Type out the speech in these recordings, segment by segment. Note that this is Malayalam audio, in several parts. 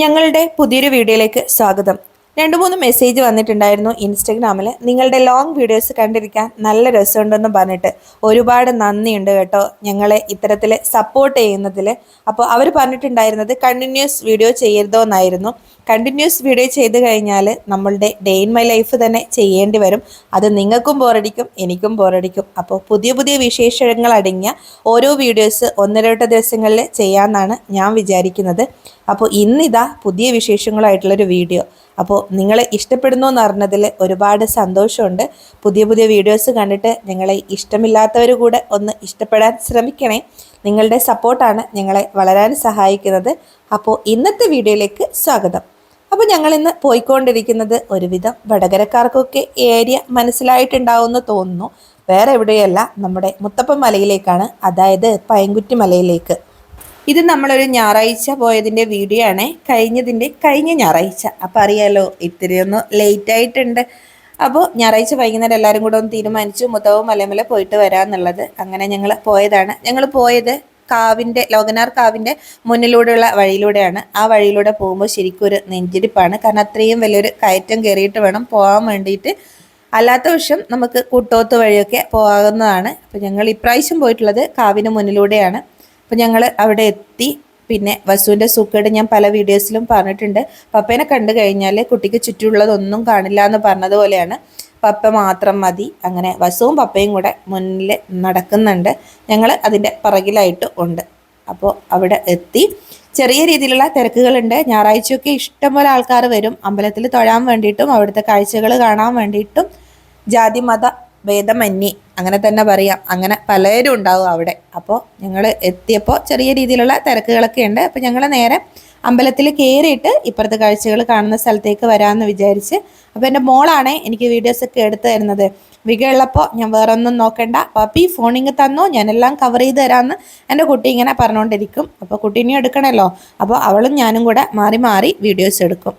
ഞങ്ങളുടെ പുതിയൊരു വീഡിയോയിലേക്ക് സ്വാഗതം. 2-3 മെസ്സേജ് വന്നിട്ടുണ്ടായിരുന്നു ഇൻസ്റ്റഗ്രാമിൽ. നിങ്ങളുടെ ലോങ് വീഡിയോസ് കണ്ടിരിക്കാൻ നല്ല രസമുണ്ടെന്ന് പറഞ്ഞിട്ട് ഒരുപാട് നന്ദിയുണ്ട് കേട്ടോ ഞങ്ങളെ ഇത്തരത്തിൽ സപ്പോർട്ട് ചെയ്യുന്നതിൽ. അപ്പോൾ അവർ പറഞ്ഞിട്ടുണ്ടായിരുന്നത് കണ്ടിന്യൂസ് വീഡിയോ ചെയ്യരുതോന്നായിരുന്നു. കണ്ടിന്യൂസ് വീഡിയോ ചെയ്ത് കഴിഞ്ഞാൽ നമ്മളുടെ ഡേ ഇൻ മൈ ലൈഫ് തന്നെ ചെയ്യേണ്ടി വരും. അത് നിങ്ങൾക്കും ബോറടിക്കും, എനിക്കും ബോറടിക്കും. അപ്പോൾ പുതിയ പുതിയ വിശേഷങ്ങൾ അടങ്ങിയ ഓരോ വീഡിയോസ് 1-2 ദിവസങ്ങളിൽ ചെയ്യാമെന്നാണ് ഞാൻ വിചാരിക്കുന്നത്. അപ്പോൾ ഇന്നിതാ പുതിയ വിശേഷങ്ങളായിട്ടുള്ളൊരു വീഡിയോ. അപ്പോൾ നിങ്ങളെ ഇഷ്ടപ്പെടുന്നു എന്ന് അറിഞ്ഞതിൽ ഒരുപാട് സന്തോഷമുണ്ട്. പുതിയ പുതിയ വീഡിയോസ് കണ്ടിട്ട് ഞങ്ങളെ ഇഷ്ടമില്ലാത്തവർ കൂടെ ഒന്ന് ഇഷ്ടപ്പെടാൻ ശ്രമിക്കണേ. നിങ്ങളുടെ സപ്പോർട്ടാണ് ഞങ്ങളെ വളരാൻ സഹായിക്കുന്നത്. അപ്പോൾ ഇന്നത്തെ വീഡിയോയിലേക്ക് സ്വാഗതം. അപ്പോൾ ഞങ്ങളിന്ന് പോയിക്കൊണ്ടിരിക്കുന്നത് ഒരുവിധം വടകരക്കാർക്കൊക്കെ ഏരിയ മനസ്സിലായിട്ടുണ്ടാവുമെന്ന് തോന്നുന്നു. വേറെ എവിടെയല്ല, നമ്മുടെ മുത്തപ്പൻ മലയിലേക്കാണ്, അതായത് പൈങ്കുറ്റി മലയിലേക്ക്. ഇത് നമ്മളൊരു ഞായറാഴ്ച പോയതിൻ്റെ വീഡിയോ ആണ്, കഴിഞ്ഞ ഞായറാഴ്ച. അപ്പോൾ അറിയാലോ ഇത്തിരിയൊന്ന് ലേറ്റ് ആയിട്ടുണ്ട്. അപ്പോൾ ഞായറാഴ്ച വൈകുന്നേരം എല്ലാവരും കൂടെ ഒന്ന് തീരുമാനിച്ചു മുത്തവും മലമല പോയിട്ട് വരാമെന്നുള്ളത്. അങ്ങനെ ഞങ്ങൾ പോയതാണ്. ഞങ്ങൾ പോയത് ലോകനാർ കാവിൻ്റെ മുന്നിലൂടെയുള്ള വഴിയിലൂടെയാണ്. ആ വഴിയിലൂടെ പോകുമ്പോൾ ശരിക്കും ഒരു നെഞ്ചിടിപ്പാണ്. കാരണം അത്രയും വലിയൊരു കയറ്റം കയറിയിട്ട് വേണം പോകാൻ വേണ്ടിയിട്ട്. അല്ലാത്ത പക്ഷം നമുക്ക് കുട്ടോത്ത് വഴിയൊക്കെ പോകാവുന്നതാണ്. അപ്പോൾ ഞങ്ങൾ ഇപ്രാവശ്യം പോയിട്ടുള്ളത് കാവിന് മുന്നിലൂടെയാണ്. അപ്പോൾ ഞങ്ങൾ അവിടെ എത്തി. പിന്നെ വസുവിൻ്റെ സൂക്കേട് ഞാൻ പല വീഡിയോസിലും പറഞ്ഞിട്ടുണ്ട്. പപ്പേനെ കണ്ടു കഴിഞ്ഞാൽ കുട്ടിക്ക് ചുറ്റുമുള്ളതൊന്നും കാണില്ല എന്ന് പറഞ്ഞതുപോലെയാണ്. പപ്പ മാത്രം മതി. അങ്ങനെ വസുവും പപ്പയും കൂടെ മുന്നിൽ നടക്കുന്നുണ്ട്. ഞങ്ങൾ അതിൻ്റെ പിറകിലായിട്ട് ഉണ്ട്. അപ്പോൾ അവിടെ എത്തി. ചെറിയ രീതിയിലുള്ള തിരക്കുകളുണ്ട്. ഞായറാഴ്ചയൊക്കെ ഇഷ്ടംപോലെ ആൾക്കാർ വരും അമ്പലത്തിൽ തൊഴാൻ വേണ്ടിയിട്ടും അവിടുത്തെ കാഴ്ചകൾ കാണാൻ വേണ്ടിയിട്ടും. ജാതി മത ഭേദമന്യേ അങ്ങനെ തന്നെ പറയാം. അങ്ങനെ പലരും ഉണ്ടാവും അവിടെ. അപ്പോൾ ഞങ്ങൾ എത്തിയപ്പോൾ ചെറിയ രീതിയിലുള്ള തിരക്കുകളൊക്കെ ഉണ്ട്. അപ്പോൾ ഞങ്ങൾ നേരെ അമ്പലത്തിൽ കയറിയിട്ട് ഇപ്പുറത്തെ കാഴ്ചകൾ കാണുന്ന സ്ഥലത്തേക്ക് വരാമെന്ന് വിചാരിച്ച്. അപ്പോൾ എൻ്റെ മോളാണ് എനിക്ക് വീഡിയോസൊക്കെ എടുത്തു തരുന്നത്. വിക ഉള്ളപ്പോൾ ഞാൻ വേറെ ഒന്നും നോക്കണ്ട, പപ്പി ഫോണിങ് തന്നോ, ഞാനെല്ലാം കവർ ചെയ്ത് തരാമെന്ന് എൻ്റെ കുട്ടി ഇങ്ങനെ പറഞ്ഞുകൊണ്ടിരിക്കും. അപ്പോൾ കുട്ടീനെയും എടുക്കണമല്ലോ. അപ്പോൾ അവളും ഞാനും കൂടെ മാറി മാറി വീഡിയോസ് എടുക്കും.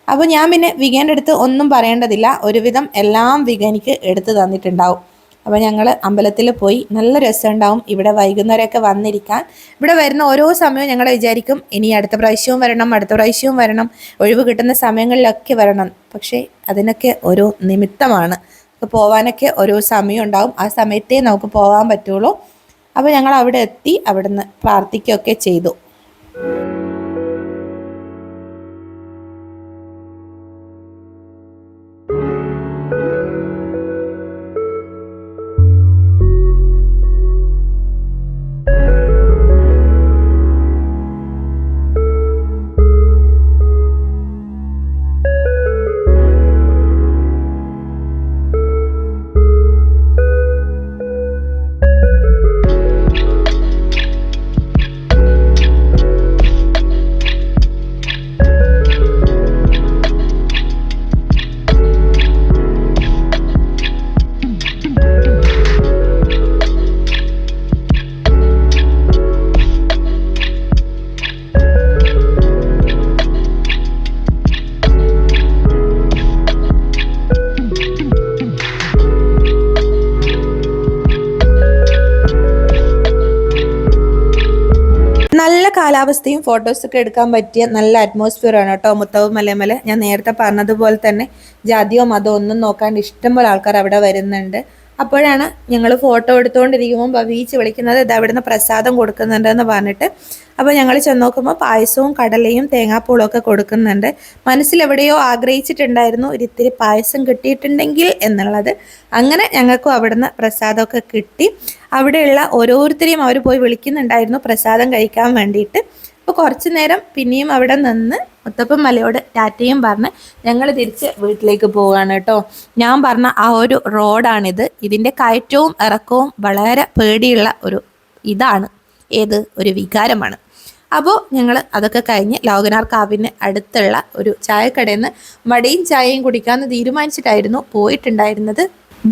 അപ്പോൾ ഞാൻ പിന്നെ വികേൻ്റെ അടുത്ത് ഒന്നും പറയേണ്ടതില്ല, ഒരുവിധം എല്ലാം വിക എനിക്ക് എടുത്തു തന്നിട്ടുണ്ടാവും. അപ്പോൾ ഞങ്ങൾ അമ്പലത്തിൽ പോയി. നല്ല രസമുണ്ടാവും ഇവിടെ വൈകുന്നേരമൊക്കെ വന്നിരിക്കാൻ. ഇവിടെ വരുന്ന ഓരോ സമയവും ഞങ്ങൾ വിചാരിക്കും ഇനി അടുത്ത പ്രാവശ്യവും വരണം, ഒഴിവ് കിട്ടുന്ന സമയങ്ങളിലൊക്കെ വരണം. പക്ഷേ അതിനൊക്കെ ഓരോ നിമിത്തമാണ്. പോവാനൊക്കെ ഓരോ സമയം ഉണ്ടാവും. ആ സമയത്തേ നമുക്ക് പോകാൻ പറ്റുള്ളൂ. അപ്പോൾ ഞങ്ങൾ അവിടെ എത്തി. അവിടുന്ന് പ്രാർത്ഥിക്കുകയൊക്കെ ചെയ്തു. നല്ല കാലാവസ്ഥയും ഫോട്ടോസൊക്കെ എടുക്കാൻ പറ്റിയ നല്ല അറ്റ്മോസ്ഫിയർ ആണ് കേട്ടോ മുത്തവ് മലമല. ഞാൻ നേരത്തെ പറഞ്ഞതുപോലെ തന്നെ ജാതിയോ മതമോ ഒന്നും നോക്കാണ്ട് ഇഷ്ടംപോലെ ആൾക്കാർ അവിടെ വരുന്നുണ്ട്. അപ്പോഴാണ് ഞങ്ങൾ ഫോട്ടോ എടുത്തുകൊണ്ടിരിക്കുമ്പോൾ ഭവീച്ച് വിളിക്കുന്നത് ഇത് അവിടുന്ന് പ്രസാദം കൊടുക്കുന്നുണ്ടെന്ന് പറഞ്ഞിട്ട്. അപ്പോൾ ഞങ്ങൾ ചെന്ന് നോക്കുമ്പോൾ പായസവും കടലയും തേങ്ങാപ്പൂളും ഒക്കെ കൊടുക്കുന്നുണ്ട്. മനസ്സിലെവിടെയോ ആഗ്രഹിച്ചിട്ടുണ്ടായിരുന്നു ഒരിത്തിരി പായസം കിട്ടിയിട്ടുണ്ടെങ്കിൽ എന്നുള്ളത്. അങ്ങനെ ഞങ്ങൾക്കും അവിടുന്ന് പ്രസാദമൊക്കെ കിട്ടി. അവിടെയുള്ള ഓരോരുത്തരെയും അവർ പോയി വിളിക്കുന്നുണ്ടായിരുന്നു പ്രസാദം കഴിക്കാൻ വേണ്ടിയിട്ട്. അപ്പോൾ കുറച്ച് നേരം പിന്നെയും അവിടെ നിന്ന് മുത്തപ്പൻ മലയോട് ടാറ്റയും പറഞ്ഞ് ഞങ്ങൾ തിരിച്ച് വീട്ടിലേക്ക് പോവുകയാണ് കേട്ടോ. ഞാൻ പറഞ്ഞ ആ ഒരു റോഡാണിത്. ഇതിൻ്റെ കയറ്റവും ഇറക്കവും വളരെ പേടിയുള്ള ഒരു വികാരമാണ്. അപ്പോൾ ഞങ്ങൾ അതൊക്കെ കഴിഞ്ഞ് ലോകനാർ കാവിന് അടുത്തുള്ള ഒരു ചായക്കടയിൽ നിന്ന് വടയും ചായയും കുടിക്കാമെന്ന് തീരുമാനിച്ചിട്ടായിരുന്നു പോയിട്ടുണ്ടായിരുന്നത്.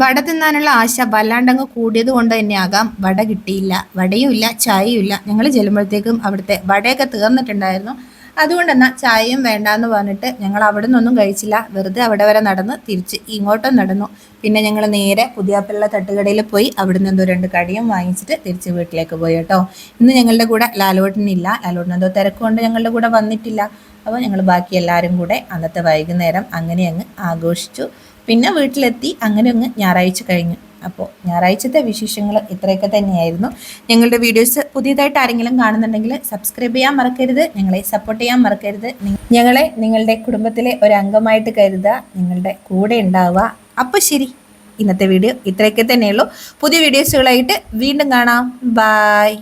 വട തിന്നാനുള്ള ആശ വല്ലാണ്ടങ്ങ് കൂടിയത് കൊണ്ട് തന്നെ ആകാം വട കിട്ടിയില്ല. വടയും ഇല്ല, ചായയും ഇല്ല. ഞങ്ങൾ ചെല്ലുമ്പോഴത്തേക്കും അവിടുത്തെ വടയൊക്കെ തീർന്നിട്ടുണ്ടായിരുന്നു. അതുകൊണ്ട് എന്നാൽ ചായയും വേണ്ടാന്ന് പറഞ്ഞിട്ട് ഞങ്ങൾ അവിടെ നിന്നൊന്നും കഴിച്ചില്ല. വെറുതെ അവിടെ വരെ നടന്ന് തിരിച്ച് ഇങ്ങോട്ടും നടന്നു. പിന്നെ ഞങ്ങൾ നേരെ പുതിയാപ്പിള്ള തട്ടുകടയിൽ പോയി അവിടെ നിന്ന് എന്തോ 2 കടിയും വാങ്ങിച്ചിട്ട് തിരിച്ച് വീട്ടിലേക്ക് പോയി കേട്ടോ. ഇന്ന് ഞങ്ങളുടെ കൂടെ ലാലോട്ടനില്ല. ലാലോട്ടൻ എന്തോ തിരക്കുകൊണ്ട് ഞങ്ങളുടെ കൂടെ വന്നിട്ടില്ല. അപ്പോൾ ഞങ്ങൾ ബാക്കി എല്ലാവരും കൂടെ അന്നത്തെ വൈകുന്നേരം അങ്ങനെ അങ്ങ് ആഘോഷിച്ചു. പിന്നെ വീട്ടിലെത്തി അങ്ങനെ അങ്ങ് ഞായറാഴ്ച കഴിഞ്ഞു. അപ്പോൾ ഞായറാഴ്ചത്തെ വിശേഷങ്ങൾ ഇത്രയൊക്കെ തന്നെയായിരുന്നു. ഞങ്ങളുടെ വീഡിയോസ് പുതിയതായിട്ട് ആരെങ്കിലും കാണുന്നുണ്ടെങ്കിൽ സബ്സ്ക്രൈബ് ചെയ്യാൻ മറക്കരുത്. ഞങ്ങളെ സപ്പോർട്ട് ചെയ്യാൻ മറക്കരുത്. ഞങ്ങളെ നിങ്ങളുടെ കുടുംബത്തിലെ ഒരു അംഗമായിട്ട് കരുതുക, നിങ്ങളുടെ കൂടെ ഉണ്ടാവുക. അപ്പോൾ ശരി, ഇന്നത്തെ വീഡിയോ ഇത്രയൊക്കെ തന്നെയുള്ളൂ. പുതിയ വീഡിയോസുകളായിട്ട് വീണ്ടും കാണാം. ബായ്.